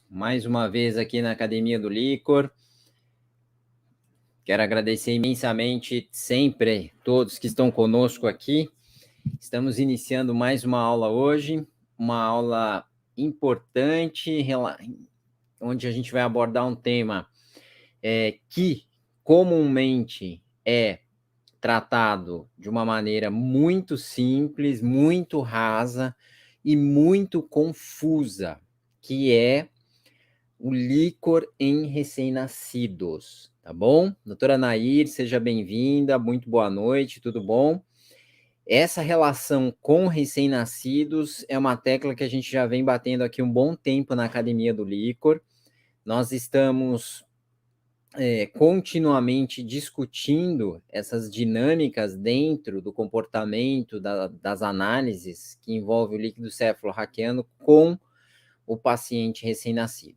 mais uma vez aqui na Academia do Licor. Quero agradecer imensamente sempre todos que estão conosco aqui. Estamos iniciando mais uma aula hoje, uma aula importante, onde a gente vai abordar um tema que comumente é tratado de uma maneira muito simples, muito rasa e muito confusa, que é o líquor em recém-nascidos, tá bom? Doutora Nair, seja bem-vinda, muito boa noite, tudo bom? Essa relação com recém-nascidos é uma tecla que a gente já vem batendo aqui um bom tempo na Academia do Licor. Nós estamos continuamente discutindo essas dinâmicas dentro do comportamento das análises que envolve o líquido cefalorraquiano com o paciente recém-nascido.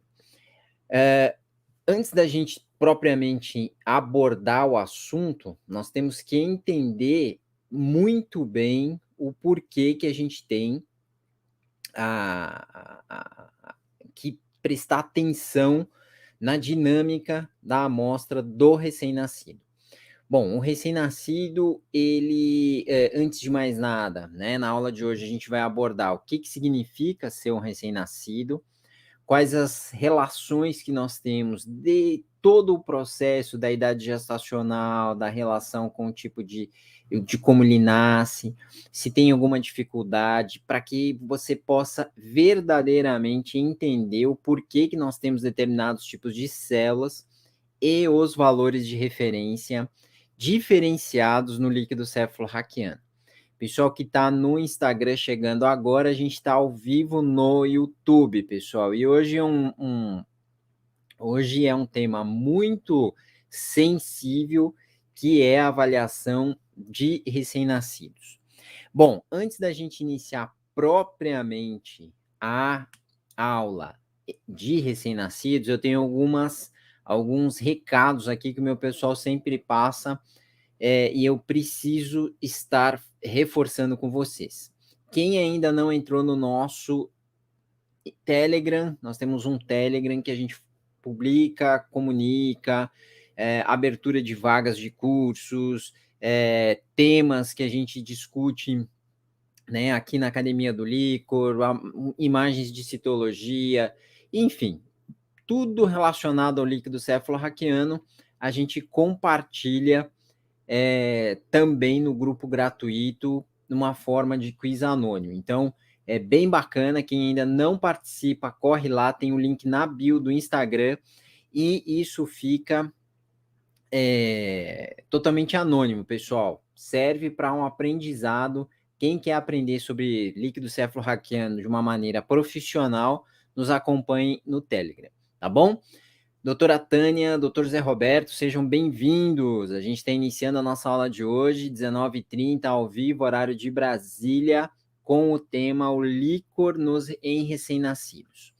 Antes da gente propriamente abordar o assunto, nós temos que entender muito bem o porquê que a gente tem que prestar atenção na dinâmica da amostra do recém-nascido. Bom, o recém-nascido, ele, antes de mais nada, né, na aula de hoje a gente vai abordar o que significa ser um recém-nascido, quais as relações que nós temos de todo o processo da idade gestacional, da relação com o tipo de como ele nasce, se tem alguma dificuldade, para que você possa verdadeiramente entender o porquê que nós temos determinados tipos de células e os valores de referência diferenciados no líquido cefalorraquiano. Pessoal que está no Instagram chegando agora, a gente está ao vivo no YouTube, pessoal. E hoje hoje é um tema muito sensível, que é a avaliação de recém-nascidos. Bom, antes da gente iniciar propriamente a aula de recém-nascidos, eu tenho alguns recados aqui que o meu pessoal sempre passa e eu preciso estar reforçando com vocês. Quem ainda não entrou no nosso Telegram, nós temos um Telegram que a gente publica, comunica, abertura de vagas de cursos, temas que a gente discute, né, aqui na Academia do Licor, imagens de citologia, enfim, tudo relacionado ao líquido cefalorraquiano, a gente compartilha também no grupo gratuito, numa forma de quiz anônimo. Então, é bem bacana, quem ainda não participa, corre lá, tem o link na bio do Instagram, e isso fica totalmente anônimo, pessoal. Serve para um aprendizado. Quem quer aprender sobre líquido cefalorraquiano de uma maneira profissional, nos acompanhe no Telegram, tá bom? Doutora Tânia, doutor Zé Roberto, sejam bem-vindos. A gente está iniciando a nossa aula de hoje, 19h30, ao vivo, horário de Brasília, com o tema o líquor em recém-nascidos.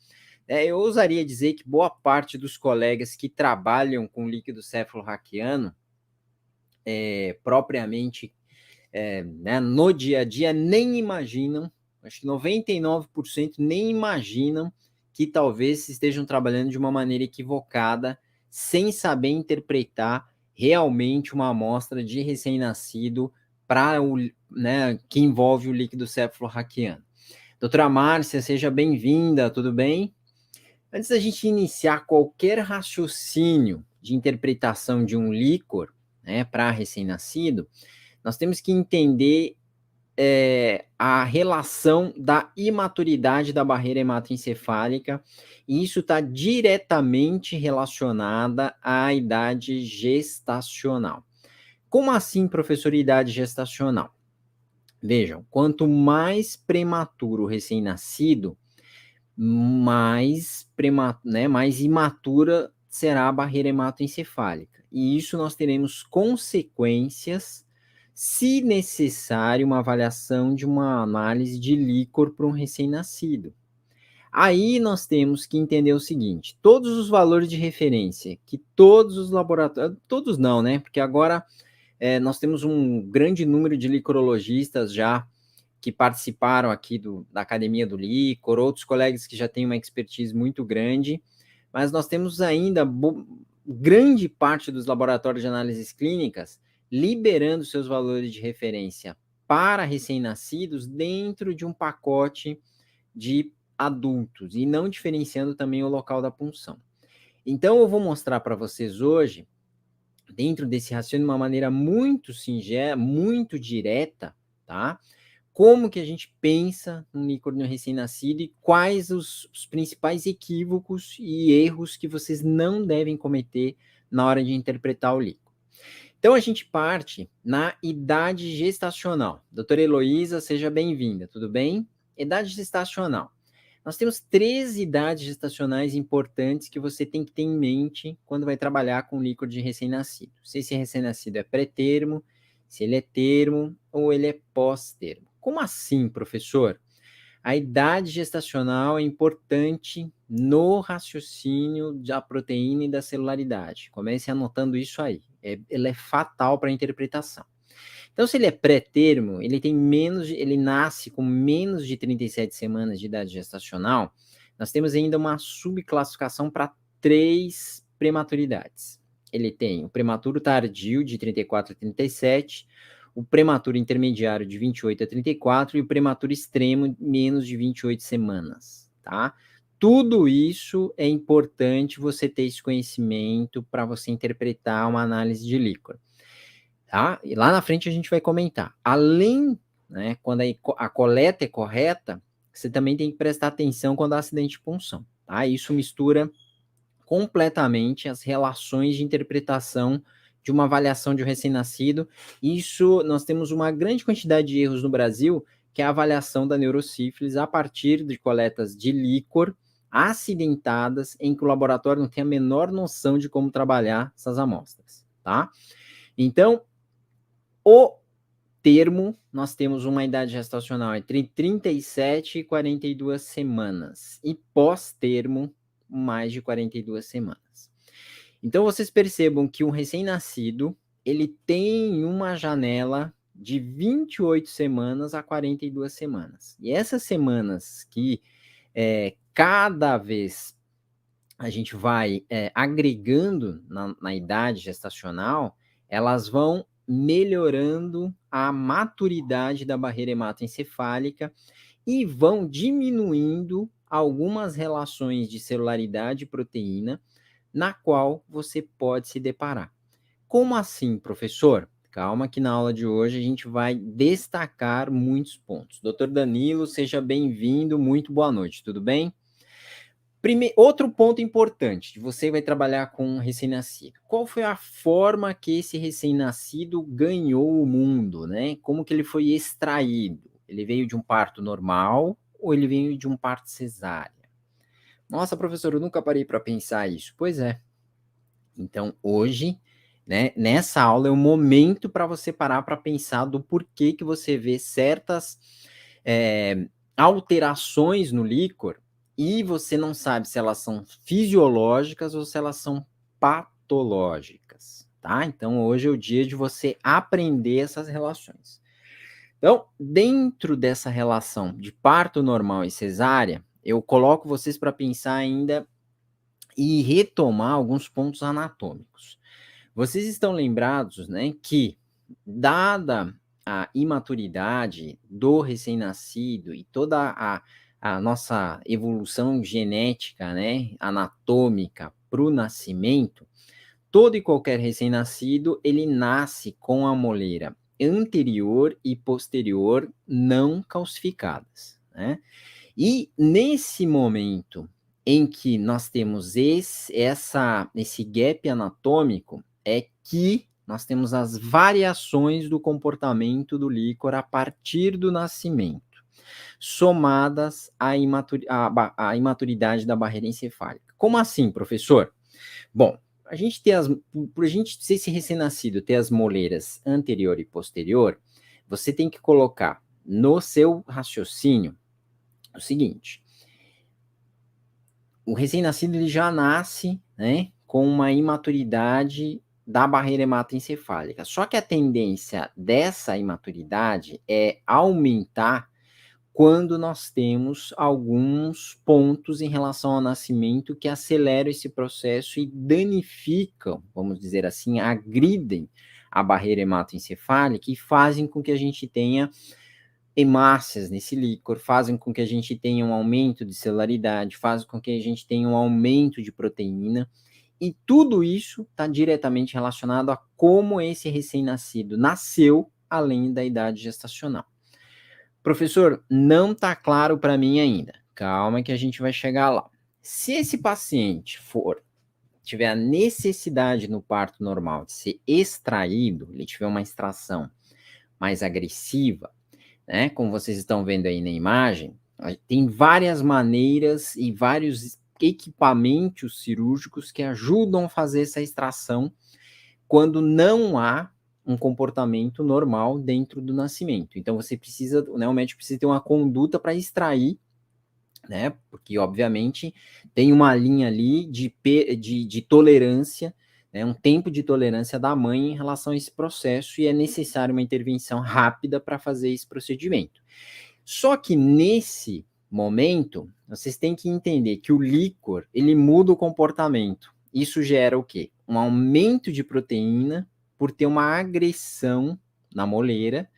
Eu ousaria dizer que boa parte dos colegas que trabalham com líquido cefalorraquiano, propriamente né, no dia a dia, nem imaginam, acho que 99% nem imaginam que talvez estejam trabalhando de uma maneira equivocada, sem saber interpretar realmente uma amostra de recém-nascido para que envolve o líquido cefalorraquiano. Doutora Márcia, seja bem-vinda, tudo bem? Antes da gente iniciar qualquer raciocínio de interpretação de um líquor, né, para recém-nascido, nós temos que entender a relação da imaturidade da barreira hematoencefálica, e isso está diretamente relacionada à idade gestacional. Como assim, professor, idade gestacional? Vejam, quanto mais prematuro o recém-nascido, mais imatura será a barreira hematoencefálica. E isso nós teremos consequências, se necessário, uma avaliação de uma análise de líquor para um recém-nascido. Aí nós temos que entender o seguinte: todos os valores de referência que todos os laboratórios, todos não, né? Porque agora nós temos um grande número de licorologistas já que participaram aqui da Academia do Licor, outros colegas que já têm uma expertise muito grande, mas nós temos ainda grande parte dos laboratórios de análises clínicas liberando seus valores de referência para recém-nascidos dentro de um pacote de adultos e não diferenciando também o local da punção. Então, eu vou mostrar para vocês hoje, dentro desse raciocínio, de uma maneira muito singela, muito direta, tá? Como que a gente pensa no líquor no recém-nascido e quais os principais equívocos e erros que vocês não devem cometer na hora de interpretar o líquor. Então, a gente parte na idade gestacional. Doutora Heloísa, seja bem-vinda, tudo bem? Idade gestacional. Nós temos 3 idades gestacionais importantes que você tem que ter em mente quando vai trabalhar com líquor de recém-nascido. Se esse recém-nascido é pré-termo, se ele é termo ou ele é pós-termo. Como assim, professor? A idade gestacional é importante no raciocínio da proteína e da celularidade. Comece anotando isso aí. Ela é fatal para a interpretação. Então, se ele é pré-termo, ele nasce com menos de 37 semanas de idade gestacional, nós temos ainda uma subclassificação para 3 prematuridades. Ele tem o prematuro tardio, de 34 a 37, o prematuro intermediário, de 28 a 34, e o prematuro extremo, menos de 28 semanas, tá? Tudo isso é importante você ter esse conhecimento para você interpretar uma análise de líquor. Tá? E lá na frente a gente vai comentar. Além, né, quando a coleta é correta, você também tem que prestar atenção quando há acidente de punção. Tá? Isso mistura completamente as relações de interpretação de uma avaliação de um recém-nascido. Isso, nós temos uma grande quantidade de erros no Brasil, que é a avaliação da neurosífilis a partir de coletas de líquor acidentadas, em que o laboratório não tem a menor noção de como trabalhar essas amostras. Tá? Então, o termo, nós temos uma idade gestacional entre 37 e 42 semanas. E pós-termo, mais de 42 semanas. Então, vocês percebam que um recém-nascido, ele tem uma janela de 28 semanas a 42 semanas. E essas semanas que cada vez a gente vai agregando na idade gestacional, elas vão melhorando a maturidade da barreira hematoencefálica e vão diminuindo algumas relações de celularidade e proteína na qual você pode se deparar. Como assim, professor? Calma que na aula de hoje a gente vai destacar muitos pontos. Doutor Danilo, seja bem-vindo, muito boa noite, tudo bem? Outro ponto importante, você vai trabalhar com um recém-nascido. Qual foi a forma que esse recém-nascido ganhou o mundo, né? Como que ele foi extraído? Ele veio de um parto normal ou ele veio de um parto cesárea? Nossa, professor, eu nunca parei para pensar isso. Pois é. Então, hoje, né, nessa aula é o momento para você parar para pensar do porquê que você vê certas alterações no líquor e você não sabe se elas são fisiológicas ou se elas são patológicas, tá? Então, hoje é o dia de você aprender essas relações. Então, dentro dessa relação de parto normal e cesárea, eu coloco vocês para pensar ainda e retomar alguns pontos anatômicos. Vocês estão lembrados, né, que dada a imaturidade do recém-nascido e toda a nossa evolução genética, né, anatômica para o nascimento, todo e qualquer recém-nascido, ele nasce com a moleira anterior e posterior não calcificadas, né? E nesse momento em que nós temos esse gap anatômico, é que nós temos as variações do comportamento do líquor a partir do nascimento, somadas à imaturidade da barreira encefálica. Como assim, professor? Bom, por a gente ser esse recém-nascido ter as moleiras anterior e posterior, você tem que colocar no seu raciocínio o seguinte: o recém-nascido ele já nasce, né, com uma imaturidade da barreira hematoencefálica. Só que a tendência dessa imaturidade é aumentar quando nós temos alguns pontos em relação ao nascimento que aceleram esse processo e danificam, vamos dizer assim, agridem a barreira hematoencefálica e fazem com que a gente tenha hemácias nesse líquor, fazem com que a gente tenha um aumento de celularidade, fazem com que a gente tenha um aumento de proteína, e tudo isso está diretamente relacionado a como esse recém-nascido nasceu além da idade gestacional. Professor, não está claro para mim ainda. Calma que a gente vai chegar lá. Se esse paciente tiver a necessidade no parto normal de ser extraído, ele tiver uma extração mais agressiva, né? Como vocês estão vendo aí na imagem, tem várias maneiras e vários equipamentos cirúrgicos que ajudam a fazer essa extração quando não há um comportamento normal dentro do nascimento. Então, você precisa, né, o médico precisa ter uma conduta para extrair, né? Porque, obviamente, tem uma linha ali de tolerância, né, um tempo de tolerância da mãe em relação a esse processo, e é necessário uma intervenção rápida para fazer esse procedimento. Só que nesse momento, vocês têm que entender que o líquor, ele muda o comportamento. Isso gera o quê? Um aumento de proteína por ter uma agressão na moleira,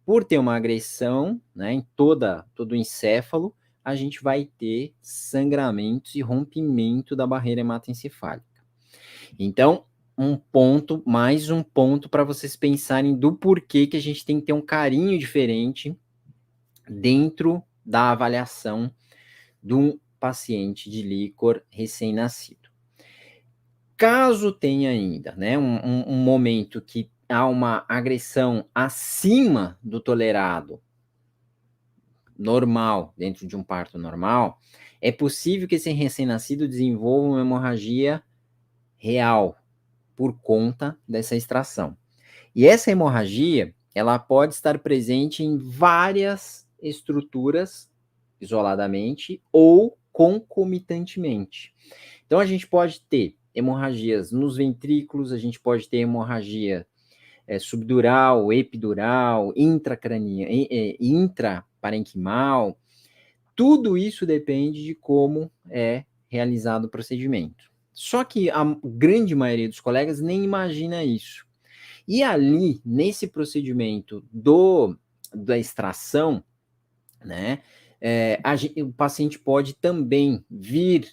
por ter uma agressão, né, em todo o encéfalo, a gente vai ter sangramentos e rompimento da barreira hematoencefálica. Então, mais um ponto para vocês pensarem do porquê que a gente tem que ter um carinho diferente dentro da avaliação de um paciente de líquor recém-nascido. Caso tenha ainda, né, um momento que há uma agressão acima do tolerado normal, dentro de um parto normal, é possível que esse recém-nascido desenvolva uma hemorragia real por conta dessa extração. E essa hemorragia, ela pode estar presente em várias estruturas isoladamente ou concomitantemente. Então, a gente pode ter hemorragias nos ventrículos, a gente pode ter hemorragia subdural, epidural, intraparenquimal. Tudo isso depende de como é realizado o procedimento. Só que a grande maioria dos colegas nem imagina isso. E ali, nesse procedimento da extração, né, o paciente pode também vir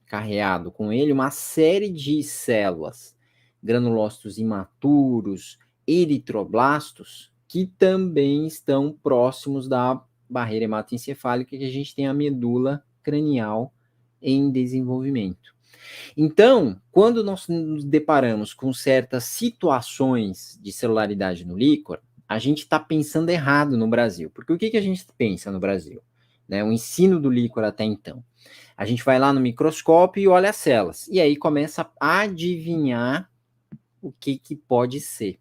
carreado com ele uma série de células, granulócitos imaturos, eritroblastos, que também estão próximos da barreira hematoencefálica, que a gente tem a medula cranial em desenvolvimento. Então, quando nós nos deparamos com certas situações de celularidade no líquor, a gente está pensando errado no Brasil. Porque o que a gente pensa no Brasil? Né, o ensino do líquor até então. A gente vai lá no microscópio e olha as células. E aí começa a adivinhar o que pode ser.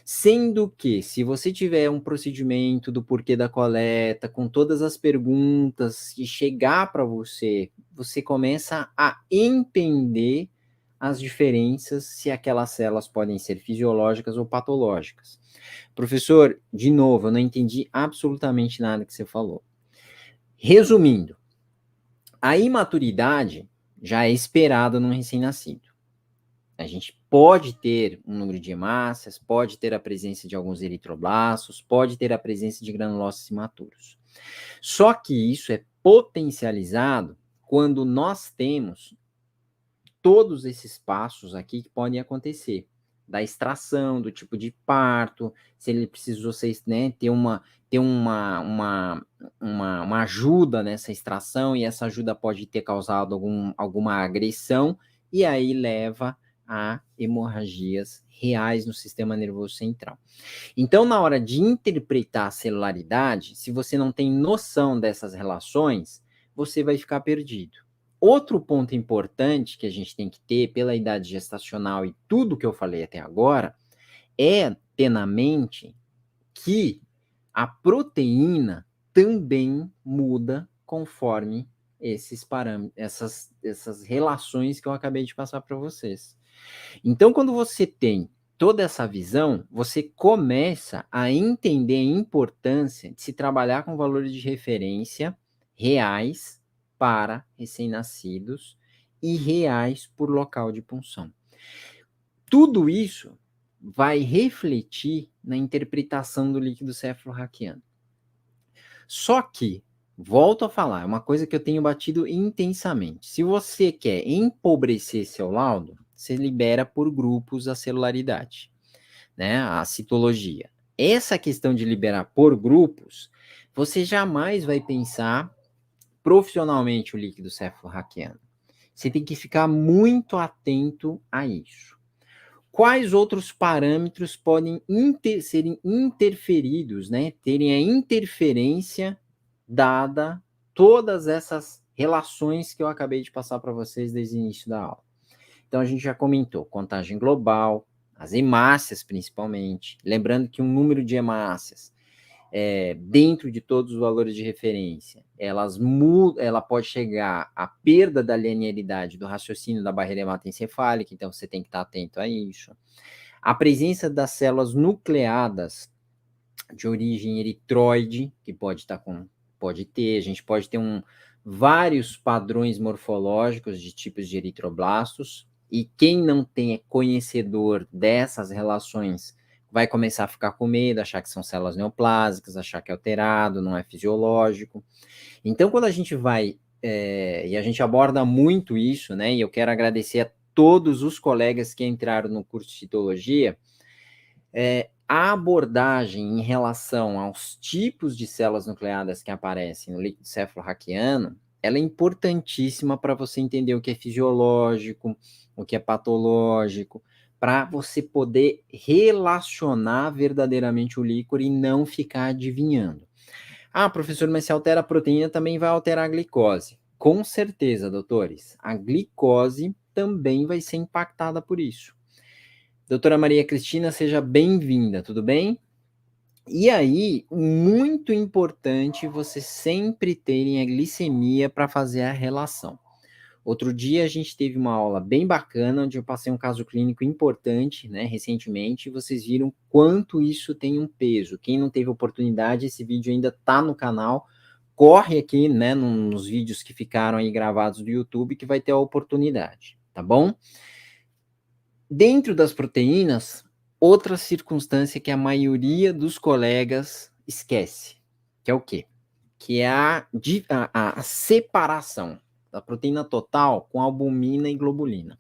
Sendo que, se você tiver um procedimento do porquê da coleta, com todas as perguntas, e chegar para você, você começa a entender as diferenças, se aquelas células podem ser fisiológicas ou patológicas. Professor, de novo, eu não entendi absolutamente nada que você falou. Resumindo, a imaturidade já é esperada num recém-nascido. A gente pode ter um número de hemácias, pode ter a presença de alguns eritroblastos, pode ter a presença de granulócitos imaturos. Só que isso é potencializado quando nós temos todos esses passos aqui que podem acontecer. Da extração, do tipo de parto, se ele precisou ser, né, ter uma ajuda nessa extração, e essa ajuda pode ter causado alguma agressão, e aí leva a hemorragias reais no sistema nervoso central. Então, na hora de interpretar a celularidade, se você não tem noção dessas relações, você vai ficar perdido. Outro ponto importante que a gente tem que ter pela idade gestacional e tudo que eu falei até agora é ter na mente que a proteína também muda conforme esses parâmetros, essas relações que eu acabei de passar para vocês. Então, quando você tem toda essa visão, você começa a entender a importância de se trabalhar com valores de referência reais para recém-nascidos e reais por local de punção. Tudo isso vai refletir na interpretação do líquido cefalorraquiano. Só que, volto a falar, é uma coisa que eu tenho batido intensamente. Se você quer empobrecer seu laudo, você libera por grupos a celularidade, né? A citologia. Essa questão de liberar por grupos, você jamais vai pensar profissionalmente o líquido cefalorraquiano. Você tem que ficar muito atento a isso. Quais outros parâmetros podem serem interferidos, né? Terem a interferência dada todas essas relações que eu acabei de passar para vocês desde o início da aula. Então, a gente já comentou contagem global, as hemácias principalmente. Lembrando que um número de hemácias dentro de todos os valores de referência, ela pode chegar à perda da linearidade do raciocínio da barreira hematoencefálica, então você tem que estar atento a isso. A presença das células nucleadas de origem eritroide, que pode ter, a gente pode ter vários padrões morfológicos de tipos de eritroblastos, e quem não tem é conhecedor dessas relações vai começar a ficar com medo, achar que são células neoplásicas, achar que é alterado, não é fisiológico. Então, quando a gente vai, e a gente aborda muito isso, né, e eu quero agradecer a todos os colegas que entraram no curso de citologia, a abordagem em relação aos tipos de células nucleadas que aparecem no líquido cefalorraquiano, ela é importantíssima para você entender o que é fisiológico, o que é patológico, para você poder relacionar verdadeiramente o líquor e não ficar adivinhando. Ah, professor, mas se altera a proteína, também vai alterar a glicose. Com certeza, doutores, a glicose também vai ser impactada por isso. Doutora Maria Cristina, seja bem-vinda, tudo bem? E aí, muito importante você sempre terem a glicemia para fazer a relação. Outro dia a gente teve uma aula bem bacana, onde eu passei um caso clínico importante, né, recentemente, e vocês viram quanto isso tem um peso. Quem não teve oportunidade, esse vídeo ainda está no canal, corre aqui, né, nos vídeos que ficaram aí gravados do YouTube, que vai ter a oportunidade, tá bom? Dentro das proteínas, outra circunstância que a maioria dos colegas esquece, que é o quê? Que é a separação da proteína total com albumina e globulina.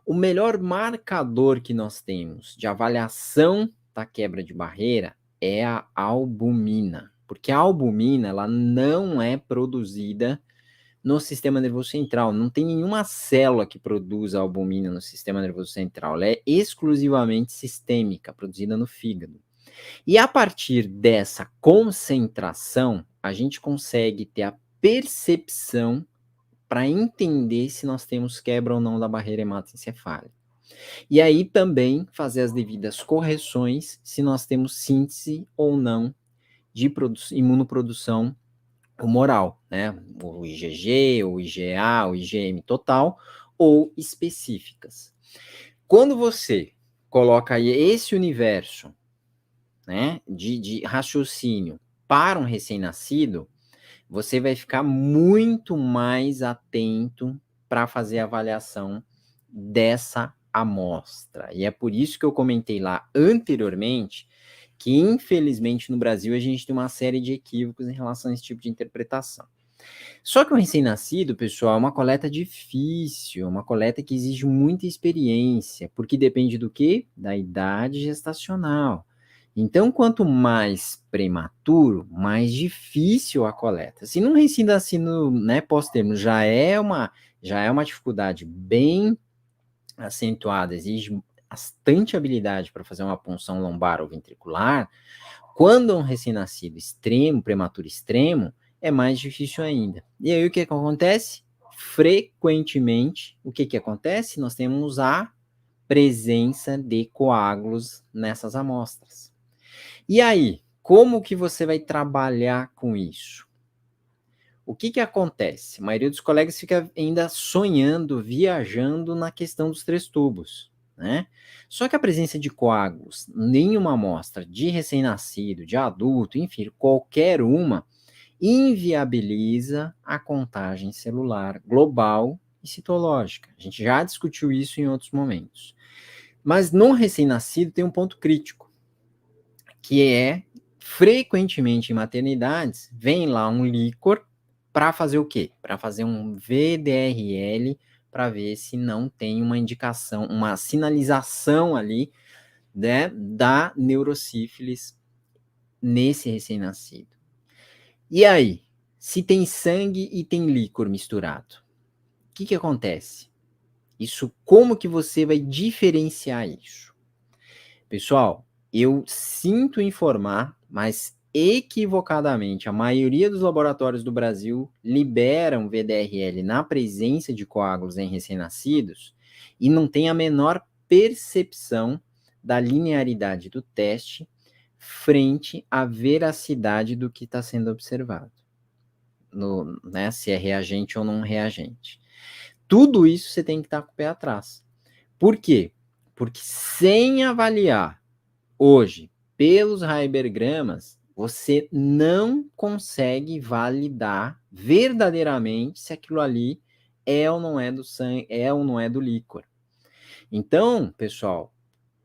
O melhor marcador que nós temos de avaliação da quebra de barreira é a albumina, porque a albumina ela não é produzida no sistema nervoso central. Não tem nenhuma célula que produza albumina no sistema nervoso central. Ela é exclusivamente sistêmica, produzida no fígado. E a partir dessa concentração, a gente consegue ter a percepção para entender se nós temos quebra ou não da barreira hematoencefálica. E aí também fazer as devidas correções se nós temos síntese ou não de imunoprodução humoral, né? O IgG, o IgA, o IgM total ou específicas. Quando você coloca aí esse universo, né, de raciocínio para um recém-nascido, você vai ficar muito mais atento para fazer a avaliação dessa amostra. E é por isso que eu comentei lá anteriormente que, infelizmente, no Brasil, a gente tem uma série de equívocos em relação a esse tipo de interpretação. Só que o recém-nascido, pessoal, é uma coleta difícil, uma coleta que exige muita experiência, porque depende do quê? Da idade gestacional. Então, quanto mais prematuro, mais difícil a coleta. Se num recém-nascido, né, pós-termo, já é uma dificuldade bem acentuada, exige bastante habilidade para fazer uma punção lombar ou ventricular, quando um recém-nascido extremo, prematuro extremo, é mais difícil ainda. E aí o que acontece? Frequentemente, o que acontece? Nós temos a presença de coágulos nessas amostras. E aí, como que você vai trabalhar com isso? o que que acontece? A maioria dos colegas fica ainda sonhando, viajando na questão dos 3 tubos, né? Só que a presença de coágulos em uma amostra de recém-nascido, de adulto, enfim, qualquer uma, inviabiliza a contagem celular global e citológica. A gente já discutiu isso em outros momentos. Mas no recém-nascido tem um ponto crítico, que é, frequentemente em maternidades, vem lá um líquor para fazer o quê? Para fazer um VDRL, para ver se não tem uma indicação, uma sinalização ali, né, da neurosífilis nesse recém-nascido. E aí, se tem sangue e tem líquor misturado, o que que acontece? Isso, como que você vai diferenciar isso? Pessoal, eu sinto informar, mas equivocadamente, a maioria dos laboratórios do Brasil liberam VDRL na presença de coágulos em recém-nascidos e não tem a menor percepção da linearidade do teste frente à veracidade do que está sendo observado, né, se é reagente ou não reagente. Tudo isso você tem que estar com o pé atrás. Por quê? Porque sem avaliar hoje pelos Heibergramas, você não consegue validar verdadeiramente se aquilo ali é ou não é do sangue, é ou não é do líquor. Então, pessoal,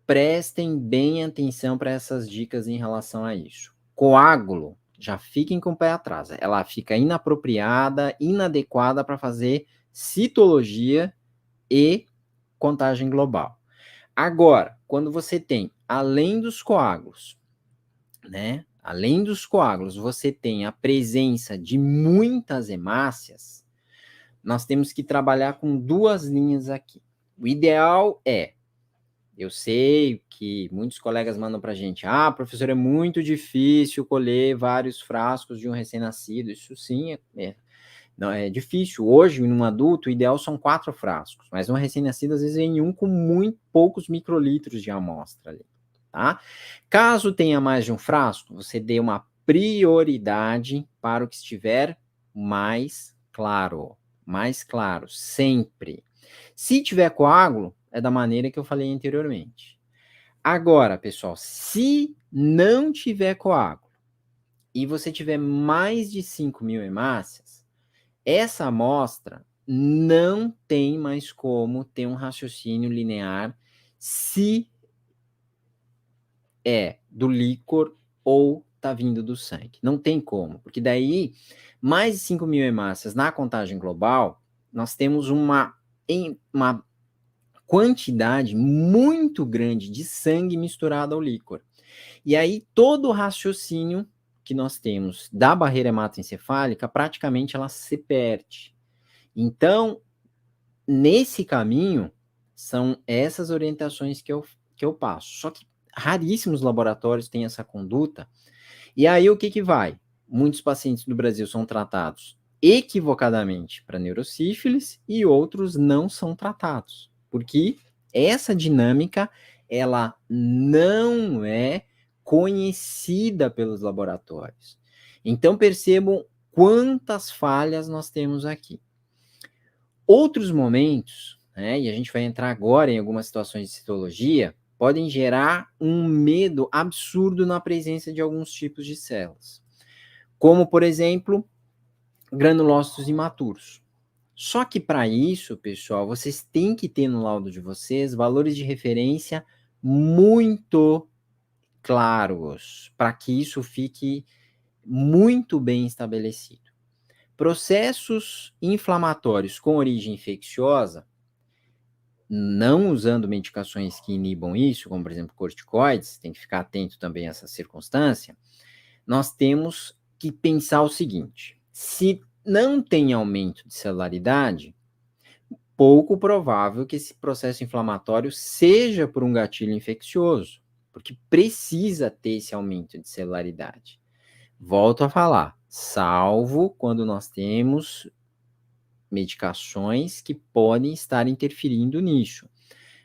prestem bem atenção para essas dicas em relação a isso. Coágulo, já fiquem com o pé atrás. Ela fica inapropriada, inadequada para fazer citologia e contagem global. Agora, quando você tem, além dos coágulos, né? Além dos coágulos, você tem a presença de muitas hemácias, nós temos que trabalhar com 2 linhas aqui. O ideal é, eu sei que muitos colegas mandam para a gente, professor, é muito difícil colher vários frascos de um recém-nascido. Isso sim, não, é difícil. Hoje, num adulto, o ideal são 4 frascos, mas um recém-nascido, às vezes, vem um com muito poucos microlitros de amostra ali, tá? Caso tenha mais de um frasco, você dê uma prioridade para o que estiver mais claro, sempre. Se tiver coágulo, é da maneira que eu falei anteriormente. Agora, pessoal, se não tiver coágulo e você tiver mais de 5.000 hemácias, essa amostra não tem mais como ter um raciocínio linear se é do líquor ou tá vindo do sangue. Não tem como, porque daí, mais de 5.000 hemácias na contagem global, nós temos uma quantidade muito grande de sangue misturado ao líquor. E aí, todo o raciocínio que nós temos da barreira hematoencefálica, praticamente ela se perde. Então, nesse caminho, são essas orientações que eu passo. Só que raríssimos laboratórios têm essa conduta. E aí, o que que vai? Muitos pacientes do Brasil são tratados equivocadamente para neurosífilis e outros não são tratados. Porque essa dinâmica, ela não é conhecida pelos laboratórios. Então, percebam quantas falhas nós temos aqui. Outros momentos, né, e a gente vai entrar agora em algumas situações de citologia, podem gerar um medo absurdo na presença de alguns tipos de células. Como, por exemplo, granulócitos imaturos. Só que para isso, pessoal, vocês têm que ter no laudo de vocês valores de referência muito claros, para que isso fique muito bem estabelecido. Processos inflamatórios com origem infecciosa, não usando medicações que inibam isso, como por exemplo corticoides, tem que ficar atento também a essa circunstância, nós temos que pensar o seguinte: se não tem aumento de celularidade, pouco provável que esse processo inflamatório seja por um gatilho infeccioso, porque precisa ter esse aumento de celularidade. Volto a falar, salvo quando nós temos medicações que podem estar interferindo nisso.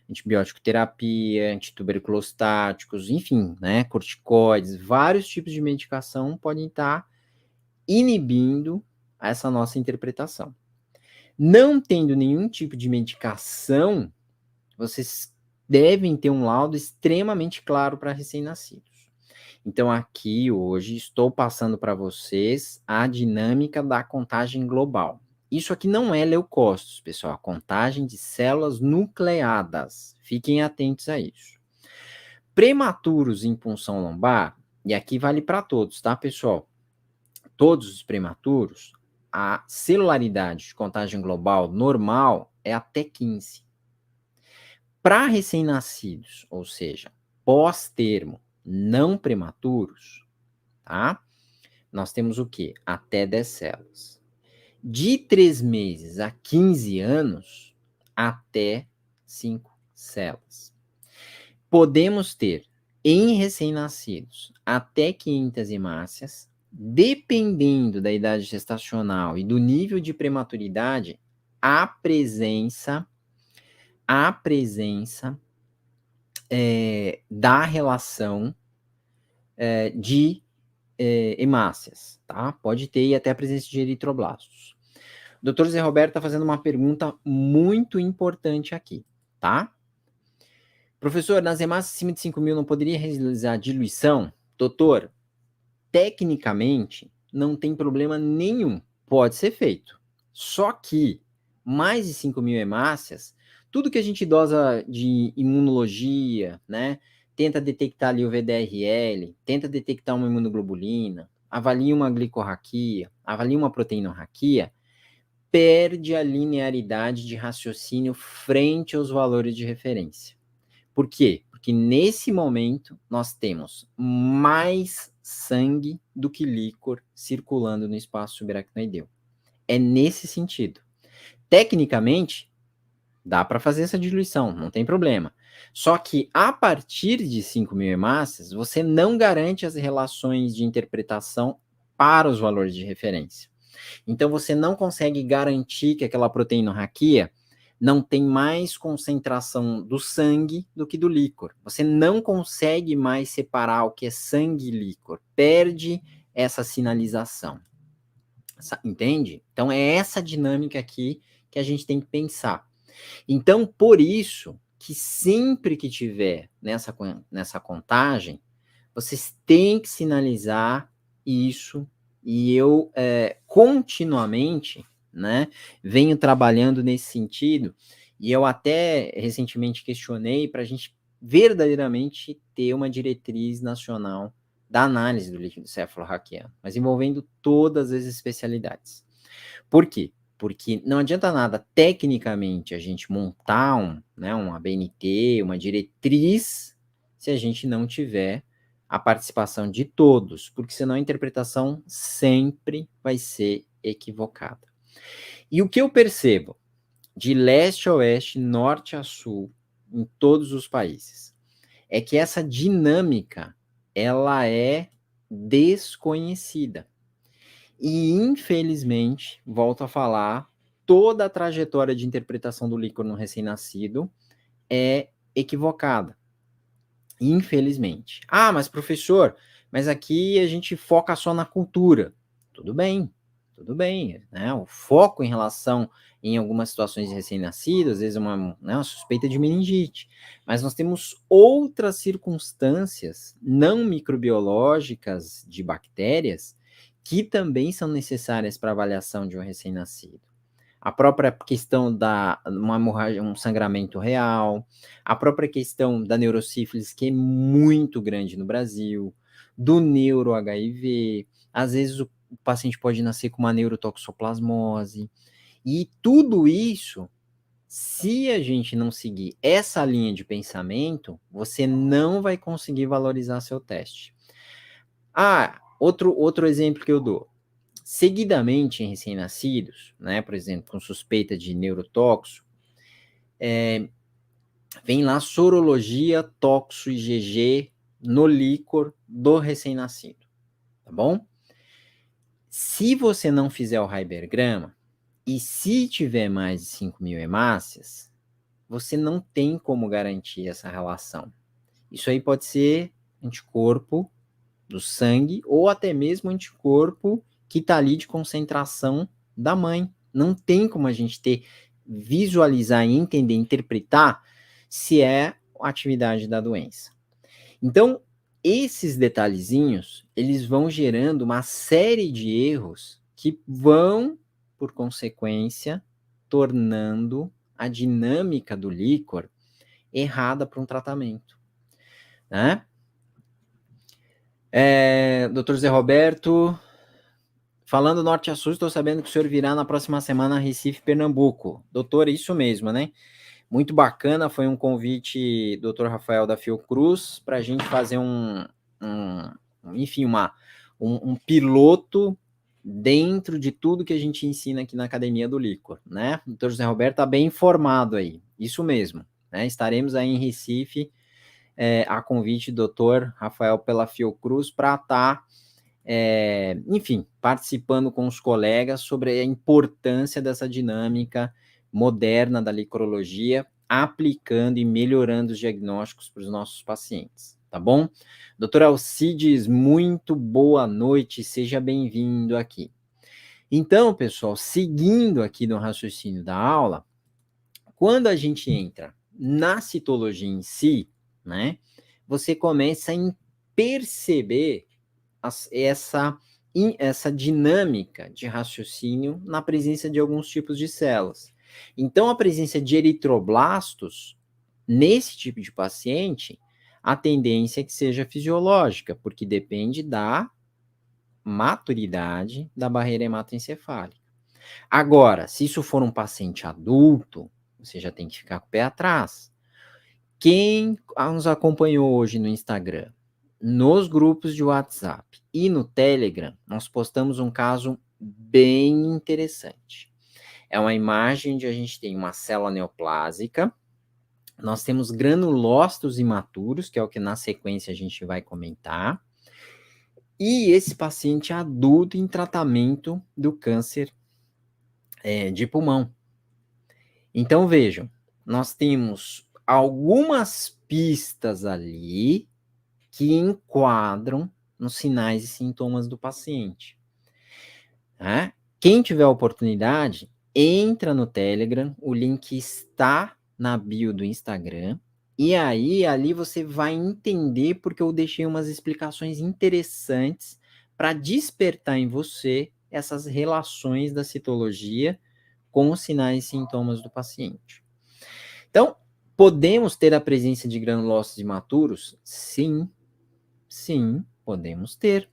Antibiótico terapia, antituberculostáticos, enfim, né, corticoides, vários tipos de medicação podem estar inibindo a essa nossa interpretação. Não tendo nenhum tipo de medicação, vocês devem ter um laudo extremamente claro para recém-nascidos. Então, aqui hoje estou passando para vocês a dinâmica da contagem global. Isso aqui não é leucócitos, pessoal, a contagem de células nucleadas. Fiquem atentos a isso. Prematuros em punção lombar, e aqui vale para todos, tá, pessoal? Todos os prematuros, a celularidade de contagem global normal é até 15. Para recém-nascidos, ou seja, pós-termo, não prematuros, tá? Nós temos o quê? Até 10 células. De 3 meses a 15 anos, até 5 células. Podemos ter, em recém-nascidos, até 500 hemácias, dependendo da idade gestacional e do nível de prematuridade, a presença da relação de hemácias, tá? Pode ter até a presença de eritroblastos. O doutor Zé Roberto está fazendo uma pergunta muito importante aqui, tá? Professor, nas hemácias acima de 5.000 não poderia realizar diluição? Doutor, tecnicamente não tem problema nenhum, pode ser feito. Só que mais de 5.000 hemácias, tudo que a gente dosa de imunologia, né? Tenta detectar ali o VDRL, tenta detectar uma imunoglobulina, avalia uma glicorraquia, avalia uma proteinorraquia, perde a linearidade de raciocínio frente aos valores de referência. Por quê? Porque nesse momento nós temos mais sangue do que líquor circulando no espaço subaracnoideu. É nesse sentido. Tecnicamente, dá para fazer essa diluição, não tem problema. Só que a partir de 5.000 hemácias, você não garante as relações de interpretação para os valores de referência. Então, você não consegue garantir que aquela proteinorraquia não tem mais concentração do sangue do que do líquor. Você não consegue mais separar o que é sangue e líquor. Perde essa sinalização. Entende? Então, é essa dinâmica aqui que a gente tem que pensar. Então, por isso que sempre que tiver nessa contagem, vocês têm que sinalizar isso, e eu continuamente, né, venho trabalhando nesse sentido, e eu até recentemente questionei para a gente verdadeiramente ter uma diretriz nacional da análise do líquido cefalorraquiano, mas envolvendo todas as especialidades. Por quê? Porque não adianta nada, tecnicamente, a gente montar uma ABNT, uma diretriz, se a gente não tiver a participação de todos, porque senão a interpretação sempre vai ser equivocada. E o que eu percebo, de leste a oeste, norte a sul, em todos os países, é que essa dinâmica, ela é desconhecida. E, infelizmente, volto a falar, toda a trajetória de interpretação do líquor no recém-nascido é equivocada. Infelizmente. Ah, mas professor, mas aqui a gente foca só na cultura. Tudo bem, né? O foco em relação, em algumas situações de recém-nascido, às vezes uma suspeita de meningite. Mas nós temos outras circunstâncias não microbiológicas de bactérias que também são necessárias para avaliação de um recém-nascido. A própria questão da uma hemorragia, um sangramento real, a própria questão da neurosífilis, que é muito grande no Brasil, do neuro-HIV, às vezes o paciente pode nascer com uma neurotoxoplasmose, e tudo isso, se a gente não seguir essa linha de pensamento, você não vai conseguir valorizar seu teste. Outro exemplo que eu dou. Seguidamente em recém-nascidos, né, por exemplo, com suspeita de neurotóxico, vem lá sorologia toxo IgG no líquor do recém-nascido, tá bom? Se você não fizer o Heibergrama, e se tiver mais de 5.000 hemácias, você não tem como garantir essa relação. Isso aí pode ser anticorpo do sangue, ou até mesmo anticorpo que está ali de concentração da mãe. Não tem como a gente visualizar, entender, interpretar se é a atividade da doença. Então, esses detalhezinhos, eles vão gerando uma série de erros que vão, por consequência, tornando a dinâmica do líquor errada para um tratamento, né? Doutor Zé Roberto, falando norte a sul, estou sabendo que o senhor virá na próxima semana a Recife, Pernambuco. Doutor, é isso mesmo, né? Muito bacana, foi um convite do Dr. Rafael da Fiocruz para a gente fazer enfim, um piloto dentro de tudo que a gente ensina aqui na Academia do Líquor, né? O Dr. José Roberto está bem informado aí, isso mesmo, né? Estaremos aí em Recife, a convite do Dr. Rafael pela Fiocruz para estar, enfim, participando com os colegas sobre a importância dessa dinâmica moderna da licorologia, aplicando e melhorando os diagnósticos para os nossos pacientes, tá bom? Doutor Alcides, muito boa noite, seja bem-vindo aqui. Então, pessoal, seguindo aqui no raciocínio da aula, quando a gente entra na citologia em si, né, você começa a perceber essa dinâmica de raciocínio na presença de alguns tipos de células. Então, a presença de eritroblastos, nesse tipo de paciente, a tendência é que seja fisiológica, porque depende da maturidade da barreira hematoencefálica. Agora, se isso for um paciente adulto, você já tem que ficar com o pé atrás. Quem nos acompanhou hoje no Instagram, nos grupos de WhatsApp e no Telegram, nós postamos um caso bem interessante. É uma imagem onde a gente tem uma célula neoplásica, nós temos granulócitos imaturos, que é o que na sequência a gente vai comentar, e esse paciente adulto em tratamento do câncer de pulmão. Então, vejam, nós temos algumas pistas ali que enquadram nos sinais e sintomas do paciente. Né? Quem tiver oportunidade, entra no Telegram, o link está na bio do Instagram, e aí ali você vai entender porque eu deixei umas explicações interessantes para despertar em você essas relações da citologia com os sinais e sintomas do paciente. Então, podemos ter a presença de granulócitos imaturos? Sim, podemos ter.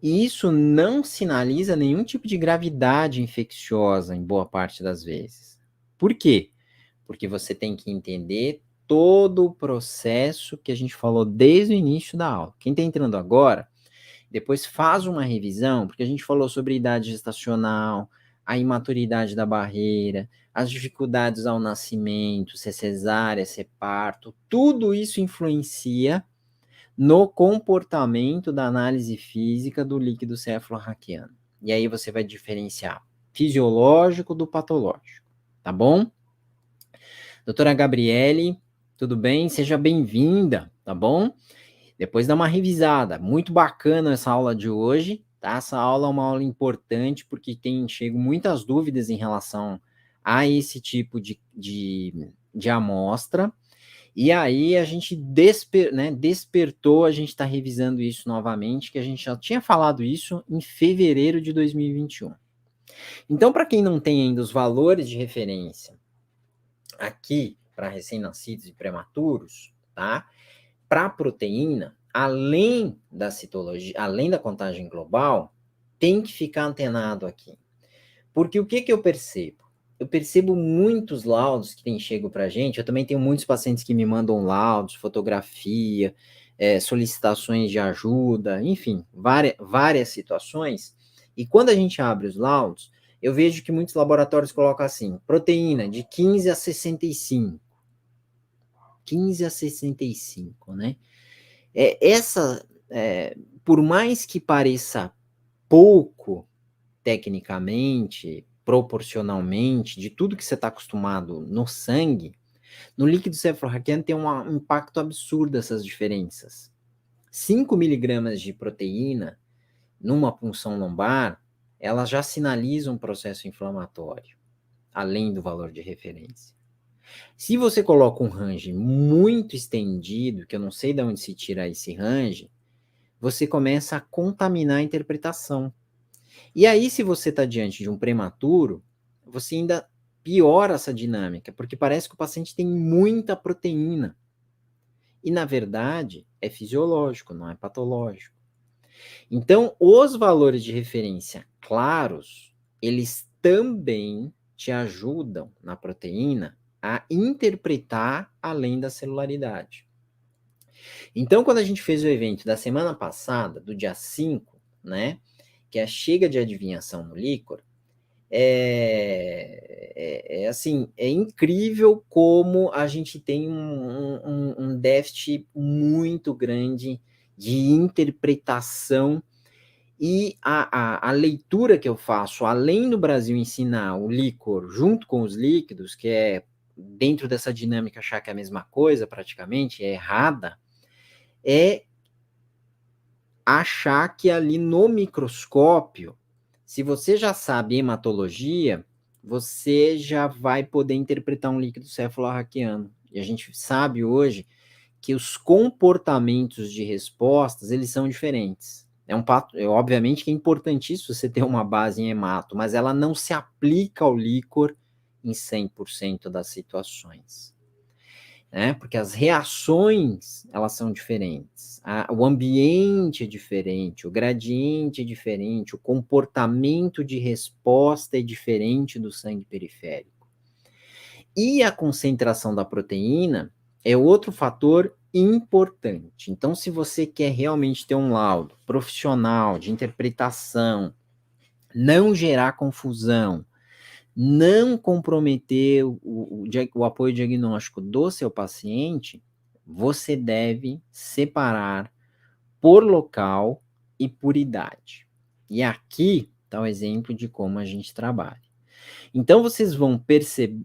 E isso não sinaliza nenhum tipo de gravidade infecciosa em boa parte das vezes. Por quê? Porque você tem que entender todo o processo que a gente falou desde o início da aula. Quem está entrando agora, depois faz uma revisão, porque a gente falou sobre idade gestacional, a imaturidade da barreira, as dificuldades ao nascimento, se é cesárea, se é parto, tudo isso influencia no comportamento da análise física do líquido cefalorraquiano. E aí você vai diferenciar fisiológico do patológico, tá bom? Doutora Gabriele, tudo bem? Seja bem-vinda, tá bom? Depois dá uma revisada. Muito bacana essa aula de hoje, tá? Essa aula é uma aula importante porque chegam muitas dúvidas em relação a esse tipo de amostra. E aí a gente despertou, a gente está revisando isso novamente, que a gente já tinha falado isso em fevereiro de 2021. Então, para quem não tem ainda os valores de referência aqui para recém-nascidos e prematuros, tá? Para a proteína, além da citologia, além da contagem global, tem que ficar antenado aqui. Porque o que eu percebo? Eu percebo muitos laudos que chegam para a gente. Eu também tenho muitos pacientes que me mandam laudos, fotografia, solicitações de ajuda, enfim, várias situações. E quando a gente abre os laudos, eu vejo que muitos laboratórios colocam assim, proteína de 15 a 65. 15 a 65, né? Por mais que pareça pouco, tecnicamente, proporcionalmente, de tudo que você está acostumado no sangue, no líquido cefalorraquiano tem um impacto absurdo essas diferenças. 5 miligramas de proteína numa punção lombar elas já sinalizam um processo inflamatório, além do valor de referência. Se você coloca um range muito estendido, que eu não sei de onde se tira esse range, você começa a contaminar a interpretação. E aí, se você está diante de um prematuro, você ainda piora essa dinâmica, porque parece que o paciente tem muita proteína. E, na verdade, é fisiológico, não é patológico. Então, os valores de referência claros, eles também te ajudam na proteína a interpretar além da celularidade. Então, quando a gente fez o evento da semana passada, do dia 5, né, que é a chega de adivinhação no líquor, assim, é incrível como a gente tem um déficit muito grande de interpretação e a leitura que eu faço, além do Brasil ensinar o líquor junto com os líquidos, que é dentro dessa dinâmica achar que é a mesma coisa praticamente, é errada, é achar que ali no microscópio, se você já sabe hematologia, você já vai poder interpretar um líquido cefalorraquiano. E a gente sabe hoje que os comportamentos de respostas, eles são diferentes. Obviamente que é importantíssimo você ter uma base em hemato, mas ela não se aplica ao líquor em 100% das situações. Né? Porque as reações, elas são diferentes. O ambiente é diferente, o gradiente é diferente, o comportamento de resposta é diferente do sangue periférico. E a concentração da proteína é outro fator importante. Então, se você quer realmente ter um laudo profissional de interpretação, não gerar confusão, não comprometer o apoio diagnóstico do seu paciente, você deve separar por local e por idade. E aqui está o exemplo de como a gente trabalha. Então, vocês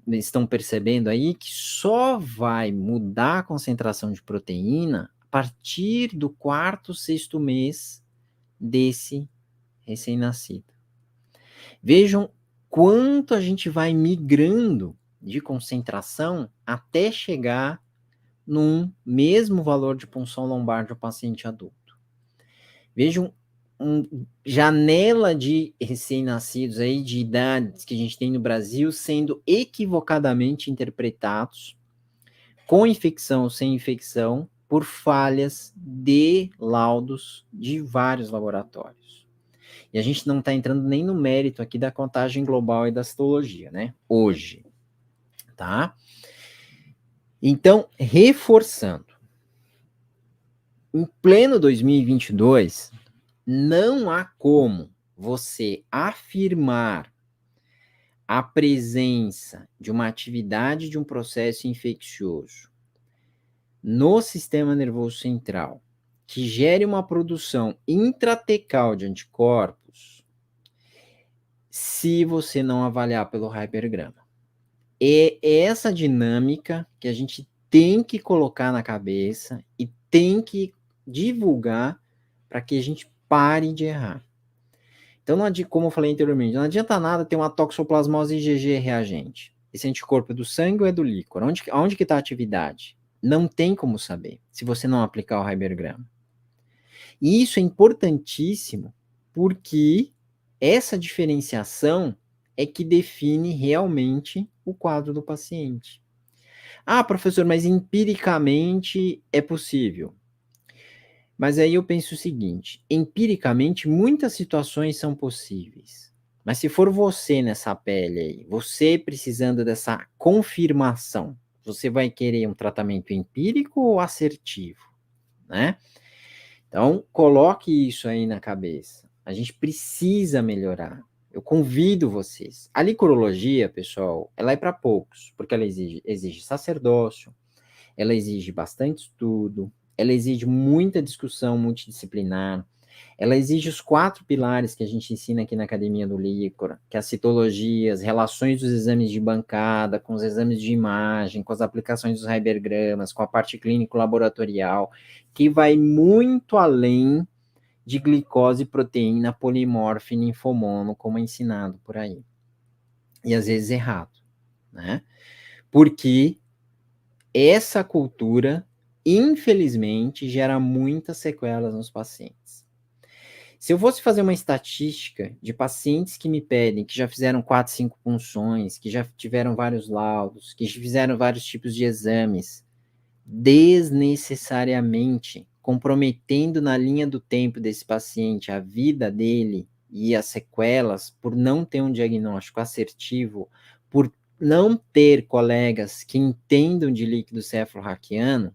estão percebendo aí que só vai mudar a concentração de proteína a partir do 4º, 6º mês desse recém-nascido. Vejam quanto a gente vai migrando de concentração até chegar num mesmo valor de punção lombar do paciente adulto. Vejam janela de recém-nascidos aí, de idades que a gente tem no Brasil, sendo equivocadamente interpretados, com infecção ou sem infecção, por falhas de laudos de vários laboratórios. E a gente não está entrando nem no mérito aqui da contagem global e da citologia, né? Hoje, tá? Então, reforçando, em pleno 2022, não há como você afirmar a presença de uma atividade de um processo infeccioso no sistema nervoso central que gere uma produção intratecal de anticorpos se você não avaliar pelo hypergrama. É essa dinâmica que a gente tem que colocar na cabeça e tem que divulgar para que a gente pare de errar. Então, como eu falei anteriormente, não adianta nada ter uma toxoplasmose IgG reagente. Esse anticorpo é do sangue ou é do líquor? Onde que está a atividade? Não tem como saber, se você não aplicar o Heibergrama. E isso é importantíssimo, porque essa diferenciação é que define realmente o quadro do paciente. Ah, professor, mas empiricamente é possível. Mas aí eu penso o seguinte, empiricamente muitas situações são possíveis. Mas se for você nessa pele aí, você precisando dessa confirmação, você vai querer um tratamento empírico ou assertivo, né? Então, coloque isso aí na cabeça. A gente precisa melhorar. Eu convido vocês. A licorologia, pessoal, ela é para poucos, porque ela exige sacerdócio, ela exige bastante estudo, ela exige muita discussão multidisciplinar, ela exige os 4 pilares que a gente ensina aqui na Academia do Líquor, que é a citologia, as relações dos exames de bancada, com os exames de imagem, com as aplicações dos Heibergramas, com a parte clínico-laboratorial, que vai muito além de glicose e proteína polimorfa e linfomono, como é ensinado por aí. E às vezes errado, né? Porque essa cultura, infelizmente, gera muitas sequelas nos pacientes. Se eu fosse fazer uma estatística de pacientes que me pedem, que já fizeram 4, 5 punções, que já tiveram vários laudos, que já fizeram vários tipos de exames, desnecessariamente comprometendo na linha do tempo desse paciente a vida dele e as sequelas por não ter um diagnóstico assertivo, por não ter colegas que entendam de líquido cefalorraquiano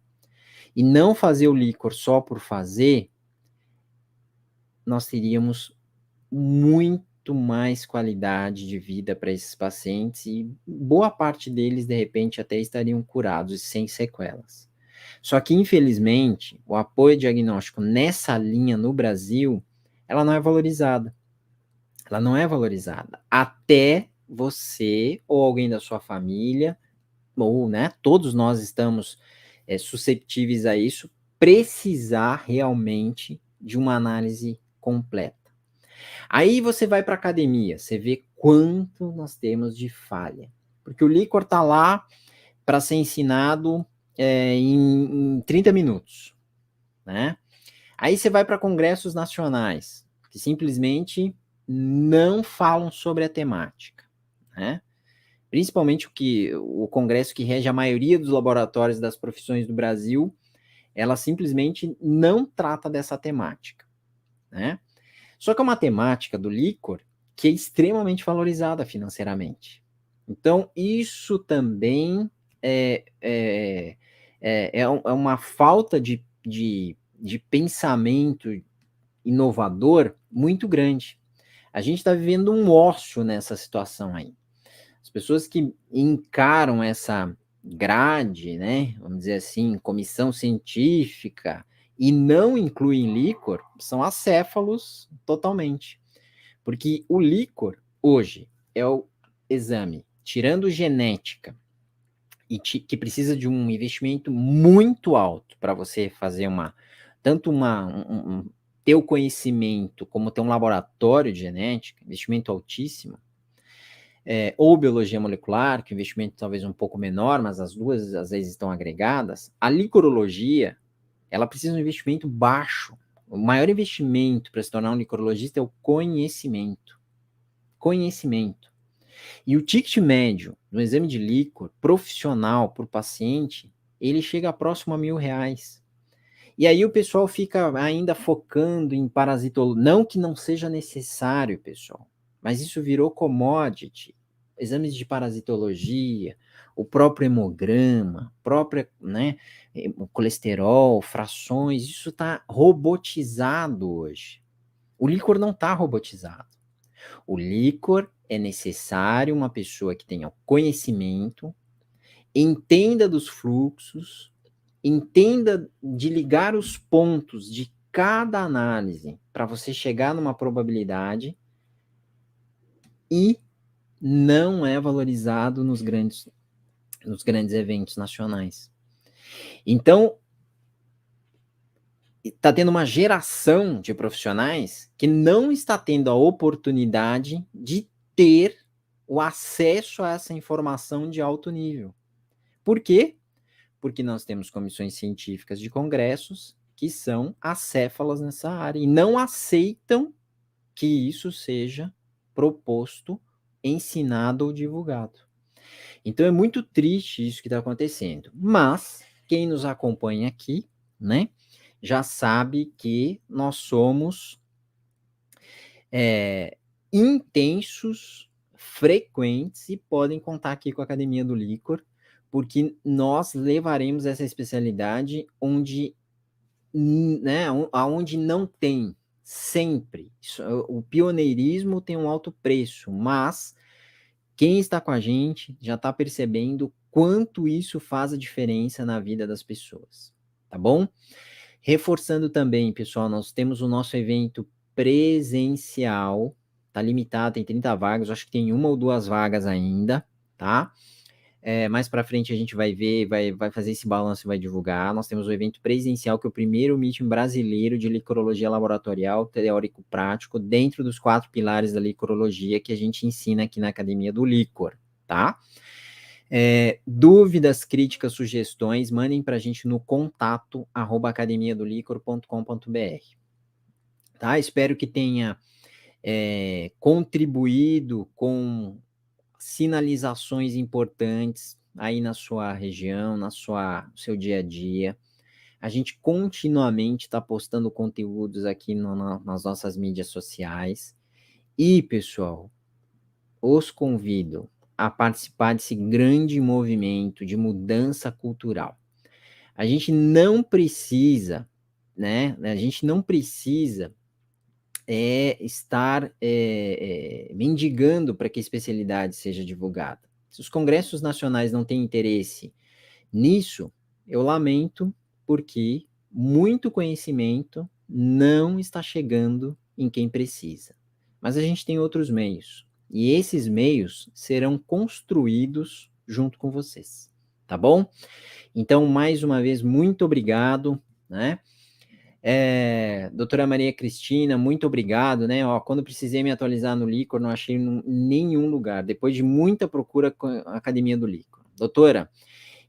e não fazer o líquor só por fazer, nós teríamos muito mais qualidade de vida para esses pacientes e boa parte deles, de repente, até estariam curados e sem sequelas. Só que, infelizmente, o apoio diagnóstico nessa linha no Brasil, ela não é valorizada. Ela não é valorizada. Até você ou alguém da sua família, ou, né, todos nós estamos susceptíveis a isso, precisar realmente de uma análise completa. Aí você vai para a academia, você vê quanto nós temos de falha. Porque o líquor está lá para ser ensinado em 30 minutos, né? Aí você vai para congressos nacionais, que simplesmente não falam sobre a temática, né? Principalmente o congresso que rege a maioria dos laboratórios das profissões do Brasil, ela simplesmente não trata dessa temática, né? Só que é uma temática do líquor que é extremamente valorizada financeiramente. Então, isso também é uma falta de pensamento inovador muito grande. A gente está vivendo um ócio nessa situação aí. As pessoas que encaram essa grade, né, vamos dizer assim, comissão científica, e não incluem líquor, são acéfalos totalmente. Porque o líquor, hoje, é o exame, tirando genética, e que precisa de um investimento muito alto para você fazer tanto ter o conhecimento, como ter um laboratório de genética, investimento altíssimo, ou biologia molecular, que o investimento talvez um pouco menor, mas as duas às vezes estão agregadas. A licorologia, ela precisa de um investimento baixo. O maior investimento para se tornar um licorologista é o conhecimento. Conhecimento. E o ticket médio do exame de líquor profissional por paciente, ele chega próximo a R$1.000. E aí o pessoal fica ainda focando em parasitologia. Não que não seja necessário, pessoal, mas isso virou commodity. Exames de parasitologia, o próprio hemograma, né, o colesterol, frações, isso está robotizado hoje. O líquor não está robotizado. O líquor é necessário uma pessoa que tenha conhecimento, entenda dos fluxos, entenda de ligar os pontos de cada análise para você chegar numa probabilidade, e não é valorizado nos grandes eventos nacionais. Então, está tendo uma geração de profissionais que não está tendo a oportunidade de ter o acesso a essa informação de alto nível. Por quê? Porque nós temos comissões científicas de congressos que são acéfalas nessa área e não aceitam que isso seja proposto, ensinado ou divulgado. Então é muito triste isso que está acontecendo. Mas quem nos acompanha aqui, né, já sabe que nós somos intensos, frequentes e podem contar aqui com a Academia do Líquor, porque nós levaremos essa especialidade onde, né, aonde não tem, sempre. O pioneirismo tem um alto preço, mas quem está com a gente já está percebendo quanto isso faz a diferença na vida das pessoas, tá bom? Reforçando também, pessoal, nós temos o nosso evento presencial, tá limitado, tem 30 vagas, acho que tem 1 ou 2 vagas ainda, tá? Mais para frente a gente vai ver, vai fazer esse balanço e vai divulgar. Nós temos o evento presencial, que é o primeiro meeting brasileiro de licorologia laboratorial, teórico-prático, dentro dos 4 pilares da licorologia que a gente ensina aqui na Academia do Licor, tá? Dúvidas, críticas, sugestões, mandem para a gente no contato@academiadolicor.com.br, tá? Espero que tenha contribuído com sinalizações importantes aí na sua região, no seu dia a dia. A gente continuamente está postando conteúdos aqui nas nossas mídias sociais. E, pessoal, os convido a participar desse grande movimento de mudança cultural. A gente não precisa, né? A gente não precisa estar mendigando para que a especialidade seja divulgada. Se os congressos nacionais não têm interesse nisso, eu lamento, porque muito conhecimento não está chegando em quem precisa. Mas a gente tem outros meios, e esses meios serão construídos junto com vocês, tá bom? Então, mais uma vez, muito obrigado, né? Doutora Maria Cristina, muito obrigado, né? Quando precisei me atualizar no Licor, não achei em nenhum lugar, depois de muita procura com a Academia do Licor. Doutora,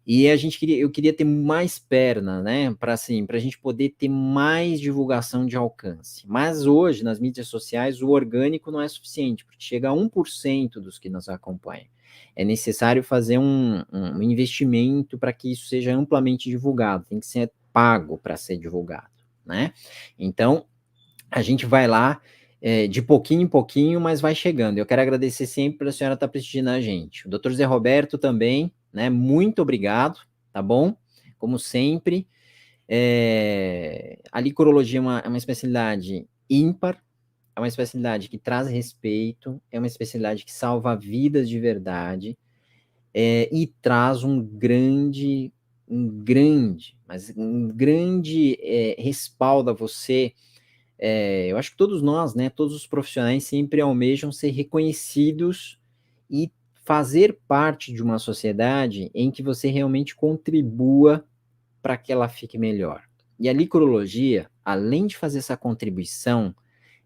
e eu queria ter mais perna, né? Para a gente poder ter mais divulgação de alcance. Mas hoje, nas mídias sociais, o orgânico não é suficiente, porque chega a 1% dos que nos acompanham. É necessário fazer um investimento para que isso seja amplamente divulgado, tem que ser pago para ser divulgado, né? Então, a gente vai lá de pouquinho em pouquinho, mas vai chegando. Eu quero agradecer sempre por a senhora estar prestigiando a gente. O doutor Zé Roberto também, né? Muito obrigado, tá bom? Como sempre. A licorologia é uma especialidade ímpar, é uma especialidade que traz respeito, é uma especialidade que salva vidas de verdade, e traz um grande respaldo a você. Eu acho que todos nós, né, todos os profissionais sempre almejam ser reconhecidos e fazer parte de uma sociedade em que você realmente contribua para que ela fique melhor. E a licorologia, além de fazer essa contribuição,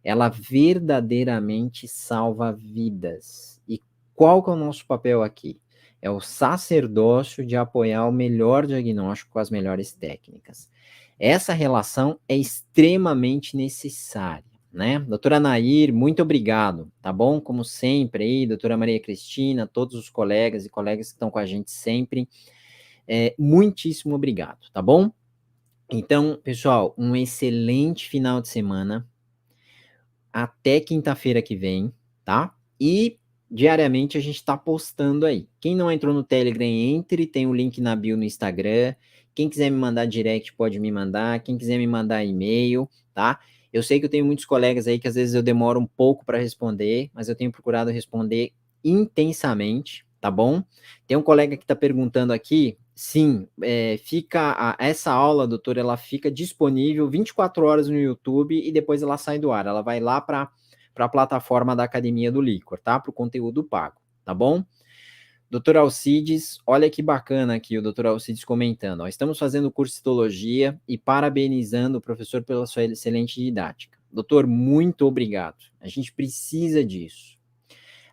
ela verdadeiramente salva vidas. E qual que é o nosso papel aqui? É o sacerdócio de apoiar o melhor diagnóstico com as melhores técnicas. Essa relação é extremamente necessária, né? Doutora Nair, muito obrigado, tá bom? Como sempre aí, doutora Maria Cristina, todos os colegas e colegas que estão com a gente sempre, muitíssimo obrigado, tá bom? Então, pessoal, um excelente final de semana, até quinta-feira que vem, tá? E diariamente a gente tá postando aí. Quem não entrou no Telegram, entre, tem o link na bio no Instagram. Quem quiser me mandar direct, pode me mandar. Quem quiser me mandar e-mail, tá? Eu sei que eu tenho muitos colegas aí que às vezes eu demoro um pouco para responder, mas eu tenho procurado responder intensamente, tá bom? Tem um colega que está perguntando aqui, sim, essa aula, doutor, ela fica disponível 24 horas no YouTube e depois ela sai do ar, ela vai lá para a plataforma da Academia do Licor, tá? Para o conteúdo pago, tá bom? Doutor Alcides, olha que bacana aqui o doutor Alcides comentando, ó, estamos fazendo o curso de Citologia e parabenizando o professor pela sua excelente didática. Doutor, muito obrigado, a gente precisa disso.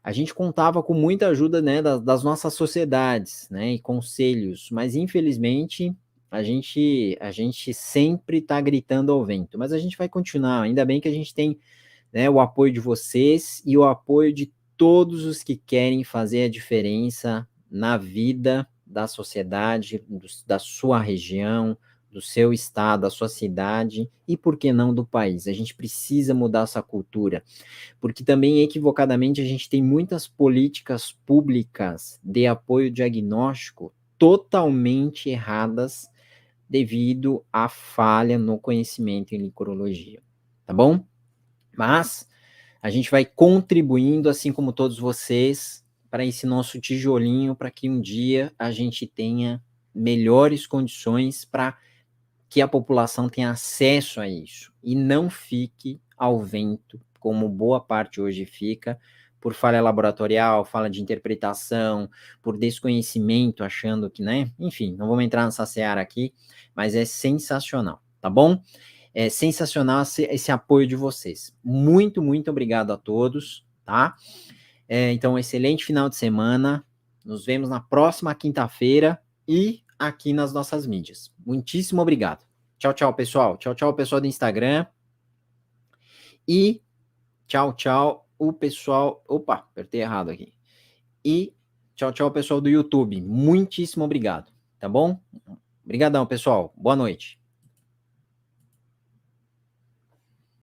A gente contava com muita ajuda, né, das nossas sociedades, né, e conselhos, mas infelizmente a gente sempre está gritando ao vento, mas a gente vai continuar, ainda bem que a gente tem, né, o apoio de vocês e o apoio de todos os que querem fazer a diferença na vida da sociedade, da sua região, do seu estado, da sua cidade e, por que não, do país. A gente precisa mudar essa cultura, porque também, equivocadamente, a gente tem muitas políticas públicas de apoio diagnóstico totalmente erradas devido à falha no conhecimento em licorologia, tá bom? Mas a gente vai contribuindo, assim como todos vocês, para esse nosso tijolinho, para que um dia a gente tenha melhores condições para que a população tenha acesso a isso e não fique ao vento, como boa parte hoje fica, por falha laboratorial, falha de interpretação, por desconhecimento, achando que, né? Enfim, não vamos entrar nessa seara aqui, mas é sensacional, tá bom? É sensacional esse apoio de vocês. Muito, muito obrigado a todos, tá? Então, excelente final de semana. Nos vemos na próxima quinta-feira e aqui nas nossas mídias. Muitíssimo obrigado. Tchau, tchau, pessoal. Tchau, tchau, pessoal do Instagram. E tchau, tchau, o pessoal... Opa, apertei errado aqui. E tchau, tchau, pessoal do YouTube. Muitíssimo obrigado, tá bom? Obrigadão, pessoal. Boa noite.